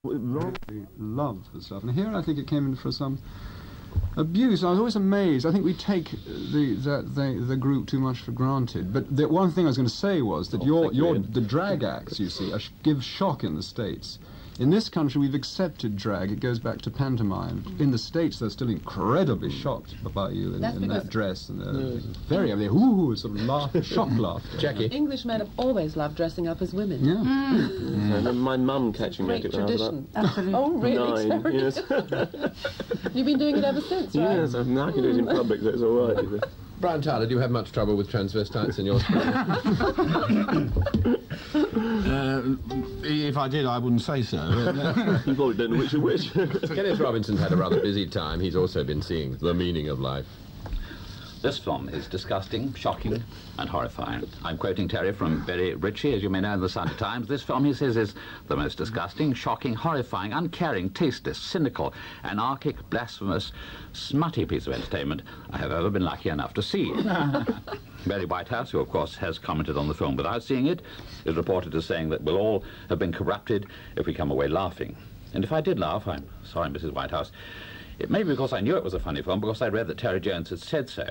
Love for stuff, and here I think it came in for some abuse. I was always amazed. I think we take the group too much for granted. But the one thing I was going to say was that the drag acts, you see, give shock in the States. In this country, we've accepted drag. It goes back to pantomime. In the States, they're still incredibly shocked about you in that dress. And they're very, sort of shock laughter. Jackie? Englishmen have always loved dressing up as women. Yeah. I remember my mum catching me at it when I was about Absolutely. Oh, really? 9. Yes. You've been doing it ever since, right? Yes, I can do it in public, so it's all right. Brian Tyler, do you have much trouble with transvestites in your school? If I did, I wouldn't say so. You probably don't know which is which. Kenneth Robinson's had a rather busy time. He's also been seeing The Meaning of Life. This film is disgusting, shocking, and horrifying. I'm quoting Terry from Berry Ritchie, as you may know, in the Sunday Times. This film, he says, is the most disgusting, shocking, horrifying, uncaring, tasteless, cynical, anarchic, blasphemous, smutty piece of entertainment I have ever been lucky enough to see. Barry Whitehouse, who of course has commented on the film without seeing it, is reported as saying that we'll all have been corrupted if we come away laughing. And if I did laugh, I'm sorry, Mrs. Whitehouse, it may be because I knew it was a funny film, because I read that Terry Jones had said so,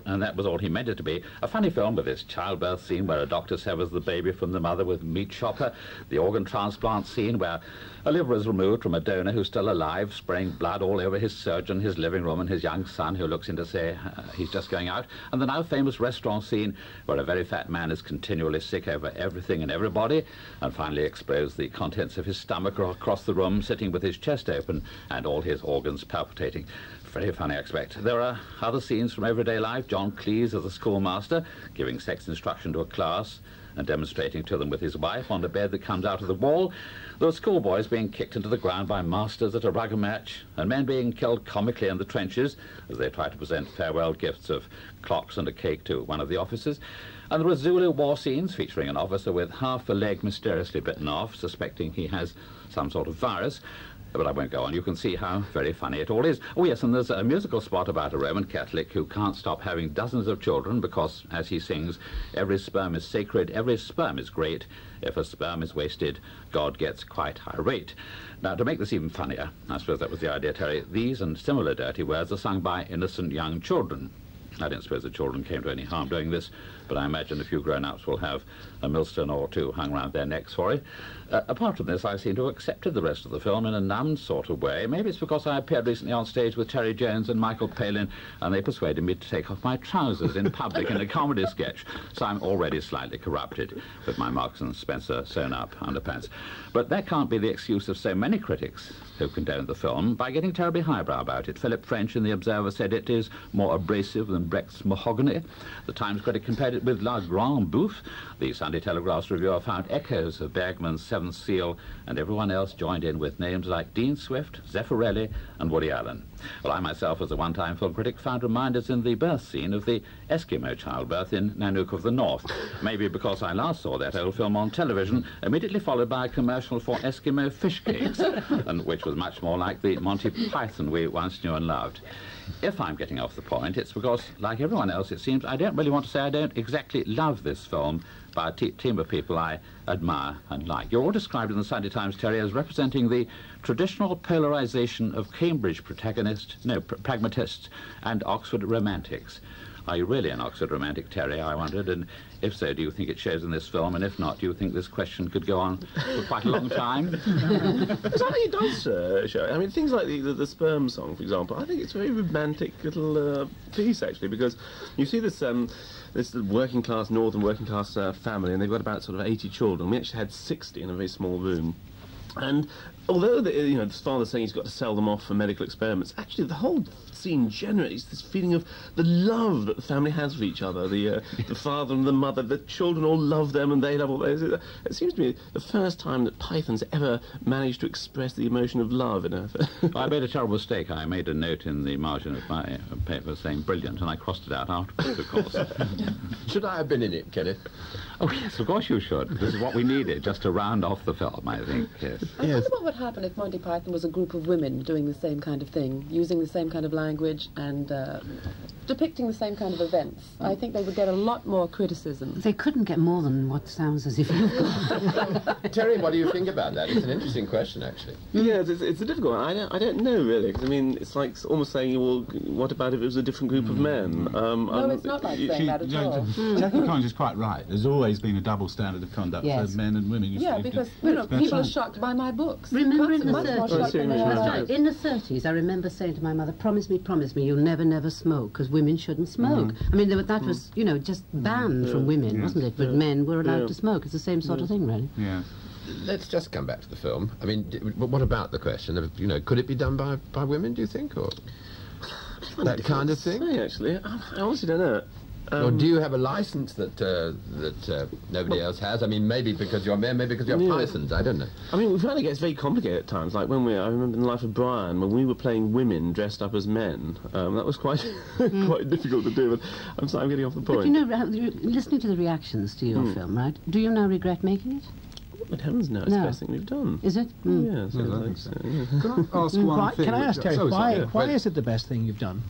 and that was all he meant it to be. A funny film with this childbirth scene where a doctor severs the baby from the mother with meat chopper, the organ transplant scene where a liver is removed from a donor who's still alive, spraying blood all over his surgeon, his living room, and his young son who looks in to say he's just going out, and the now famous restaurant scene where a very fat man is continually sick over everything and everybody, and finally explodes the contents of his stomach across the room, sitting with his chest open and all his organs palpitating. Very funny, I expect. There are other scenes from everyday life. John Cleese as a schoolmaster, giving sex instruction to a class and demonstrating to them with his wife on a bed that comes out of the wall. There are schoolboys being kicked into the ground by masters at a rugger match, and men being killed comically in the trenches as they try to present farewell gifts of clocks and a cake to one of the officers. And there are Zulu war scenes featuring an officer with half a leg mysteriously bitten off, suspecting he has some sort of virus. But I won't go on. You can see how very funny it all is. Oh, yes, and there's a musical spot about a Roman Catholic who can't stop having dozens of children because, as he sings, every sperm is sacred, every sperm is great. If a sperm is wasted, God gets quite irate. Now, to make this even funnier, I suppose that was the idea, Terry, these and similar dirty words are sung by innocent young children. I don't suppose the children came to any harm doing this, but I imagine a few grown-ups will have a millstone or two hung round their necks for it. Apart from this, I seem to have accepted the rest of the film in a numbed sort of way. Maybe it's because I appeared recently on stage with Terry Jones and Michael Palin, and they persuaded me to take off my trousers in public in a comedy sketch. So I'm already slightly corrupted with my Marks and Spencer sewn-up underpants. But that can't be the excuse of so many critics who condoned the film by getting terribly highbrow about it. Philip French in The Observer said it is more abrasive than Brecht's Mahogany. The Times critic compared it with La Grande Bouffe. The Sunday Telegraph's reviewer found echoes of Bergman's Seventh Seal, and everyone else joined in with names like Dean Swift, Zeffirelli, and Woody Allen. Well, I myself, as a one-time film critic, found reminders in the birth scene of the Eskimo childbirth in Nanook of the North. Maybe because I last saw that old film on television, immediately followed by a commercial for Eskimo fish cakes, and which was much more like the Monty Python we once knew and loved. If I'm getting off the point, it's because, like everyone else, it seems, I don't really want to say I don't exactly love this film by a team of people I admire and like. You're all described in the Sunday Times, Terry, as representing the traditional polarization of Cambridge pragmatists and Oxford romantics. Are you really an Oxford romantic, Terry, I wondered, and if so, do you think it shows in this film, and if not, do you think this question could go on for quite a long time? Because I think it does show. I mean, things like the sperm song, for example, I think it's a very romantic little piece, actually, because you see this working class, northern working class family, and they've got about sort of 80 children. We actually had 60 in a very small room. And although the father's saying he's got to sell them off for medical experiments, actually the whole scene generates this feeling of the love that the family has for each other. The father and the mother, the children all love them and they love all those. It seems to me the first time that Python's ever managed to express the emotion of love in a... I made a terrible mistake. I made a note in the margin of my paper saying brilliant, and I crossed it out afterwards, of course. Should I have been in it, Kenneth? Oh, yes, of course you should. This is what we needed, just to round off the film, I think. Yes. I wonder what would happen if Monty Python was a group of women doing the same kind of thing, using the same kind of language and depicting the same kind of events, I think they would get a lot more criticism. They couldn't get more than what sounds as if you've got. Terry, what do you think about that? It's an interesting question, actually. Yeah, it's a difficult one. I don't know, really. 'Cause, I mean, it's like almost saying, well, what about if it was a different group of men? No, it's not like saying that at all. Jackie Collins is quite right. There's always been a double standard of conduct Yes. for men and women. Yeah, because people are shocked by my books. Remember in the Much more 30s? shocked than they are now. In the 30s, I remember saying to my mother, promise me, you'll never smoke, because women shouldn't smoke. I mean, that was, you know, just banned from women, wasn't it? But men were allowed to smoke. It's the same sort of thing, really. Yeah. Let's just come back to the film. I mean, what about the question of, you know, could it be done by women, do you think, or that kind of thing? Actually, I honestly don't know. Or do you have a license that nobody else has? I mean, maybe because you're men, maybe because you're Pythons, I don't know. I mean, we find it gets very complicated at times. Like I remember in The Life of Brian, when we were playing women dressed up as men, that was quite quite difficult to do. But I'm sorry, I'm getting off the point. But you know, listening to the reactions to your film, right? Do you now regret making it? But heavens no, it's the best thing we've done. Is it? Yes, I think so. Can I ask one thing? Can I ask Terry, why is it the best thing you've done?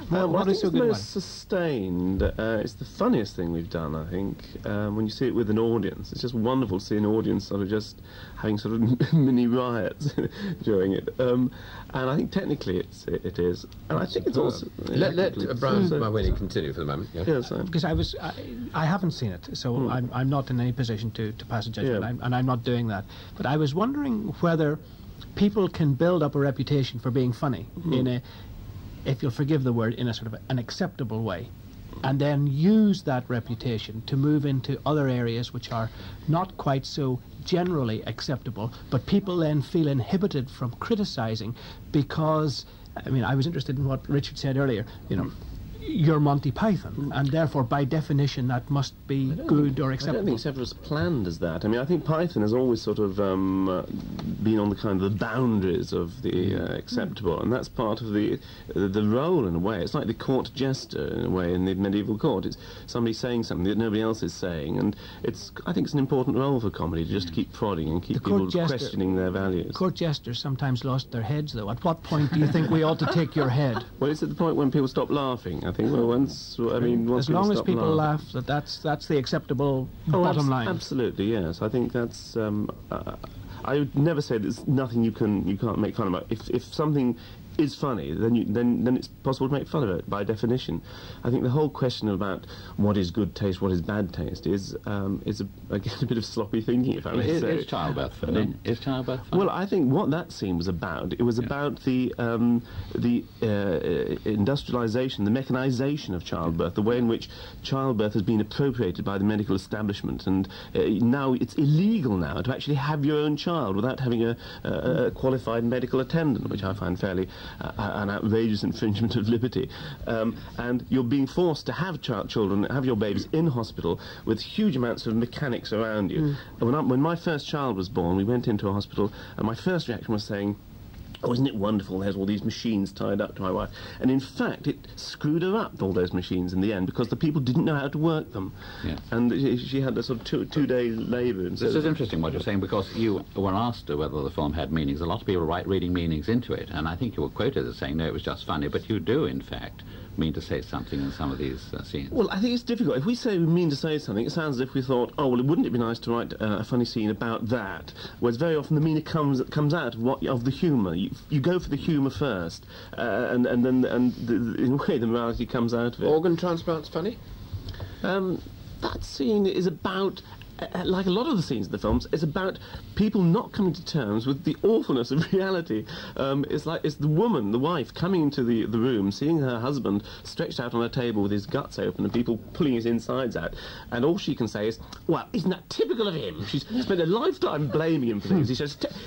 What is so it's good the about most it? sustained. It's the funniest thing we've done, I think, when you see it with an audience. It's just wonderful to see an audience sort of just having sort of mini riots during it. And I think technically it is. And I think it's also... Let Brian Mawhinney continue for the moment. Yeah. Yes, Because I haven't seen it, so I'm not in any position to pass a judgment, and I'm not doing that. But I was wondering whether people can build up a reputation for being funny in a, if you'll forgive the word, in a sort of an acceptable way, and then use that reputation to move into other areas which are not quite so generally acceptable, but people then feel inhibited from criticising because, I mean, I was interested in what Richard said earlier, you know, you're Monty Python, and therefore, by definition, that must be good or acceptable. I don't think it's ever as planned as that. I mean, I think Python has always sort of been on the kind of the boundaries of the acceptable, and that's part of the role in a way. It's like the court jester in a way in the medieval court. It's somebody saying something that nobody else is saying, and I think it's an important role for comedy to just keep prodding and keep people questioning their values. Court jesters sometimes lost their heads, though. At what point do you think we ought to take your head? Well, it's at the point when people stop laughing. I think. Well, once as long as people laugh, that's the acceptable bottom line. Absolutely, yes. I think that's. I would never say there's nothing you can't make fun about. If something is funny, then it's possible to make fun of it by definition. I think the whole question about what is good taste, what is bad taste, is again a bit of sloppy thinking, if I may say. Is childbirth funny? Is childbirth funny? Well, I think what that scene was about, it was about the industrialisation, the mechanisation of childbirth, the way in which childbirth has been appropriated by the medical establishment, and now it's illegal now to actually have your own child without having a qualified medical attendant, which I find fairly an outrageous infringement of liberty. And you're being forced to have children, have your babies in hospital with huge amounts of mechanics around you. When my first child was born, we went into a hospital, and my first reaction was saying, oh, isn't it wonderful, there's all these machines tied up to my wife. And in fact, it screwed her up, all those machines, in the end, because the people didn't know how to work them. Yeah. And she had a sort of two-day labour. This is interesting what you're saying, because you were asked whether the film had meanings. A lot of people were reading meanings into it, and I think you were quoted as saying, no, it was just funny, but you do, in fact, mean to say something in some of these scenes. Well, I think it's difficult. If we say we mean to say something, it sounds as if we thought, oh, well, wouldn't it be nice to write a funny scene about that? Whereas very often the meaning comes out of the humour. You go for the humour first, and then in a way the morality comes out of it. Organ transplant's funny? That scene is about, like a lot of the scenes in the films, it's about people not coming to terms with the awfulness of reality. It's the woman, the wife, coming into the room, seeing her husband stretched out on a table with his guts open and people pulling his insides out, and all she can say is, well, isn't that typical of him? She's spent a lifetime blaming him for things.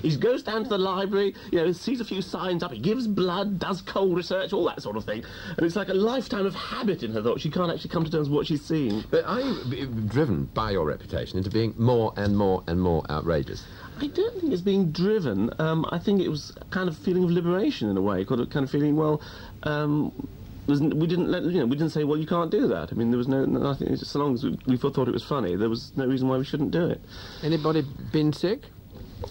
He goes down to the library, you know, sees a few signs up, he gives blood, does cold research, all that sort of thing, and it's like a lifetime of habit in her thought. She can't actually come to terms with what she's seeing. But are you driven by your reputation into being more and more and more outrageous? I don't think it's being driven. I think it was a kind of feeling of liberation in a way, kind of feeling, well, we didn't say, well, you can't do that. I mean, there was nothing. Just so long as we thought it was funny, there was no reason why we shouldn't do it. Anybody been sick?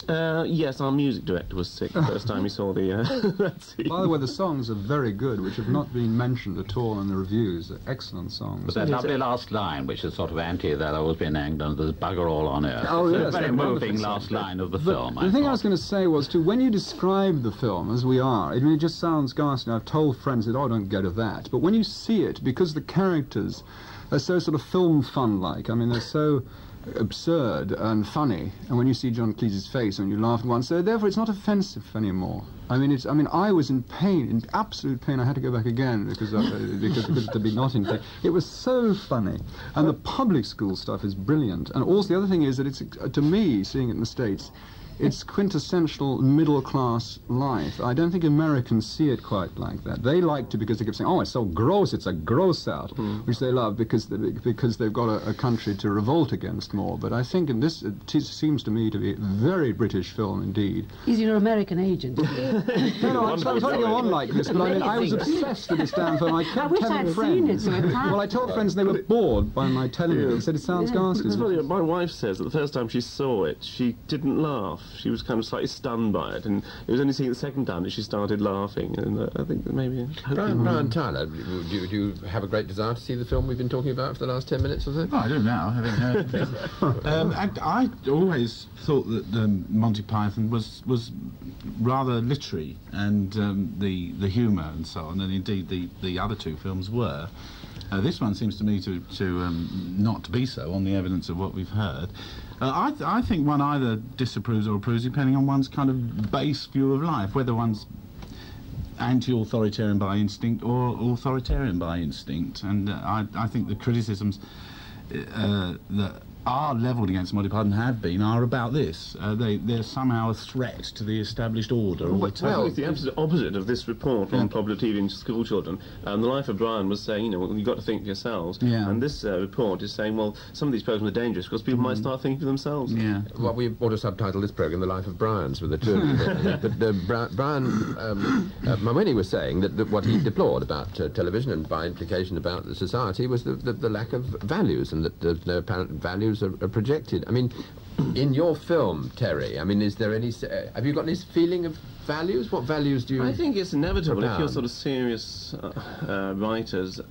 Yes, our music director was sick the first time he saw the that scene. By the way, the songs are very good, which have not been mentioned at all in the reviews. They're excellent songs. But that lovely last line, which is sort of anti that always been hanged under the bugger all on earth. Oh, it's yes, a very that moving wonderful last song. line of the But film. the thing I was going to say was, too, when you describe the film as we are, it just sounds ghastly. I've told friends that, oh, don't go to that. But when you see it, because the characters are so sort of film fun-like, I mean, they're so absurd and funny, and when you see John Cleese's face and you laugh at once, so therefore it's not offensive anymore. I mean, I was in pain, in absolute pain. I had to go back again because to be not in pain. It was so funny, and the public school stuff is brilliant. And also the other thing is that it's, to me, seeing it in the States, it's quintessential middle-class life. I don't think Americans see it quite like that. They like to, because they keep saying, oh, it's so gross, it's a gross out, which they love because they've got a country to revolt against more. But I think in this, it seems to me to be a very British film indeed. Is your American agent? No, I'm trying to go on like this, but I mean, I was obsessed with this damn film. I kept telling friends. Well, I told friends and they were bored by my telling them. They said it sounds ghastly. It's funny, my wife says that the first time she saw it, she didn't laugh. She was kind of slightly stunned by it, and it was only seeing it the second time that she started laughing, and I think that maybe... Brian Tyler, do you have a great desire to see the film we've been talking about for the last 10 minutes or so? Oh, I don't know, having heard it. I always thought that Monty Python was rather literary, and the humour and so on, and indeed the other two films were. This one seems to me to not to be so, on the evidence of what we've heard. I think one either disapproves or approves depending on one's kind of base view of life, whether one's anti-authoritarian by instinct or authoritarian by instinct. And I think the criticisms that are levelled against Monty Python are about this. They're somehow a threat to the established order. Well, I think it's the absolute opposite of this report on popular TV and school children. The Life of Brian was saying, you know, well, you've got to think for yourselves. Yeah. And this report is saying, well, some of these programs are dangerous because people might start thinking for themselves. Yeah. Well, we ought to subtitle this programme The Life of Brian's with the two of you. But Brian Mawhinney was saying that what he deplored about television and by implication about the society was the lack of values, and that there's no apparent values are projected. I mean, in your film, Terry, I mean, is there any... have you got any feeling of values? What values do you... I think it's inevitable propound? if you're sort of serious writers,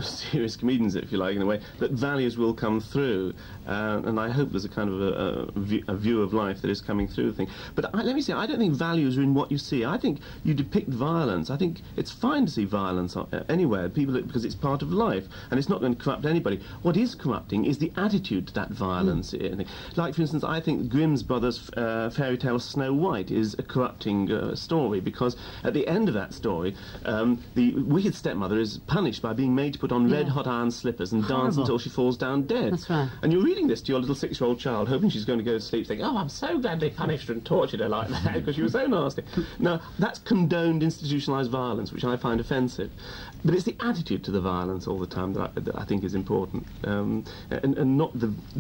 serious comedians, if you like, in a way, that values will come through. And I hope there's a kind of a view of life that is coming through the thing. But let me say, I don't think values are in what you see. I think you depict violence. I think it's fine to see violence anywhere, because it's part of life, and it's not going to corrupt anybody. What is corrupting is the attitude to that violence. Like, for instance, I think Grimm's brothers' fairy tale Snow White is a corrupting story, because at the end of that story, the wicked stepmother is punished by being made to put on red-hot iron slippers and dance until she falls down dead. That's right. And you're reading this to your little 6-year-old child, hoping she's going to go to sleep, thinking, oh, I'm so glad they punished her and tortured her like that, because she was so nasty. Now, that's condoned institutionalised violence, which I find offensive. But it's the attitude to the violence all the time that I think is important, and not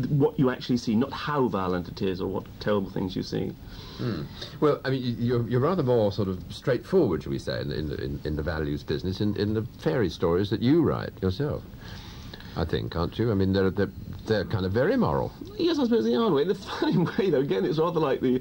what you actually see, not how violent it is or what terrible things you see. Well, I mean, you're rather more sort of straightforward, shall we say, in the values business, in the fairy stories that you write yourself, I think, aren't you? I mean, they're kind of very moral. Yes, I suppose they are. In a funny way, though, again, it's rather like the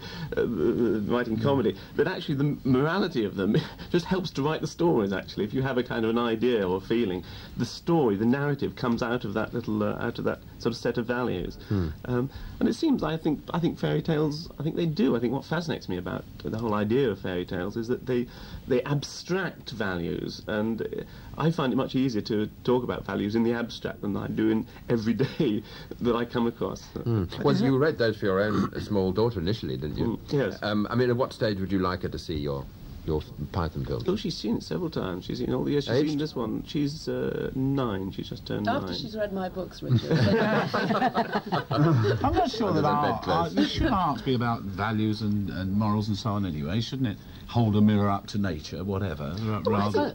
writing comedy, but actually the morality of them just helps to write the stories, actually. If you have a kind of an idea or feeling, the story, the narrative comes out of that little, out of that sort of set of values. And it seems, I think fairy tales, I think they do. I think what fascinates me about the whole idea of fairy tales is that they abstract values, and I find it much easier to talk about values in the abstract than I do in every day that I come across. Well, you read those for your own small daughter initially, didn't you? Yes. I mean, at what stage would you like her to see your Python film? Oh, she's seen it several times. She's seen all the years. She's seen this one. She's 9. She's just turned 9. After she's read my books, Richard. I'm not sure that art be about values and morals and so on anyway, shouldn't it? Hold a mirror up to nature, whatever.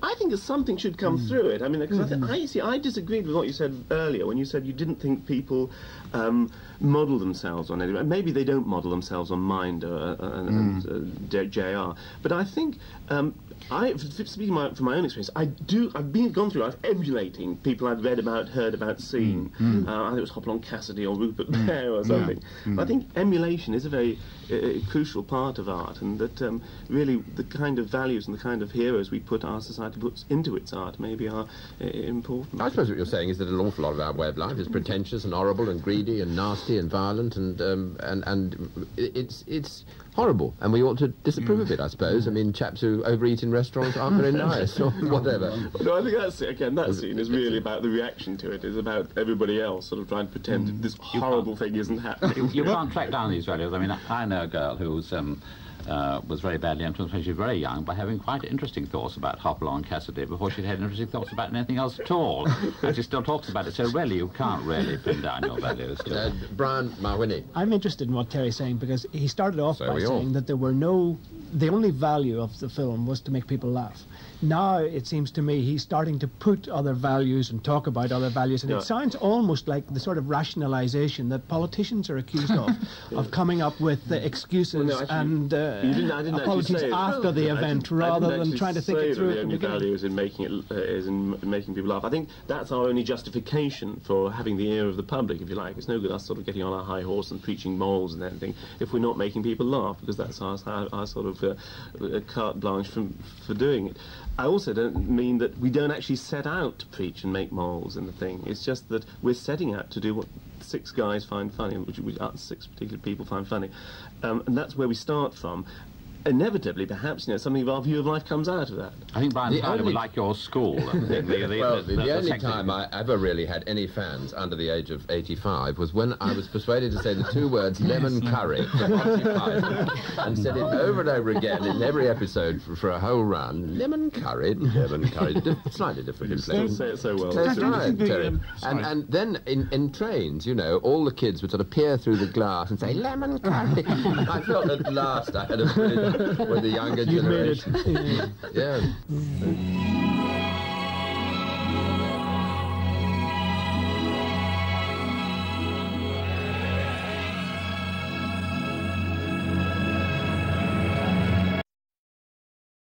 I think something should come through it. I mean, because I disagreed with what you said earlier when you said you didn't think people model themselves on anything. Maybe they don't model themselves on Mind and JR, but I think Speaking from my own experience, I've gone through life emulating people I've read about, heard about, seen. I think it was Hopalong Cassidy or Rupert Bear or something. But I think emulation is a very crucial part of art, and that really the kind of values and the kind of heroes we put our society puts into its art maybe are important. I suppose what you're saying is that an awful lot of our way of life is pretentious and horrible and greedy and nasty and violent, and it's horrible, and we ought to disapprove of it, I suppose. I mean, chaps who overeat in restaurants aren't very nice, or whatever. No, I think that scene is really about the reaction to it. It's about everybody else sort of trying to pretend this horrible thing isn't happening. You can't track down these values. I mean, I know a girl who was very badly influenced when she was very young by having quite interesting thoughts about Hopalong Cassidy before she'd had interesting thoughts about anything else at all. And she still talks about it, so really you can't really pin down your values. Brian Mawhinney. I'm interested in what Terry's saying, because he started off by saying that the only value of the film was to make people laugh. Now it seems to me he's starting to put other values and talk about other values, and it sounds almost like the sort of rationalisation that politicians are accused of coming up with excuses and apologies after the event, rather than trying to think it through. The only value is in making people laugh. I think that's our only justification for having the ear of the public, if you like. It's no good us sort of getting on our high horse and preaching morals and everything if we're not making people laugh, because that's our sort of carte blanche for doing it. I also don't mean that we don't actually set out to preach and make morals in the thing. It's just that we're setting out to do what 6 guys find funny, which 6 particular people find funny. And that's where we start from. Inevitably, perhaps, something of our view of life comes out of that. I think Brian Tyler would like your school. The only time I ever really had any fans under the age of 85 was when I was persuaded to say the 2 words lemon curry from Monty Python, and said it over and over again in every episode for a whole run. Lemon curry, slightly different inflection. Say it so well. That's right, Terry. And then in trains, all the kids would sort of peer through the glass and say, lemon curry. I felt at last I had a with the younger generation. Yeah.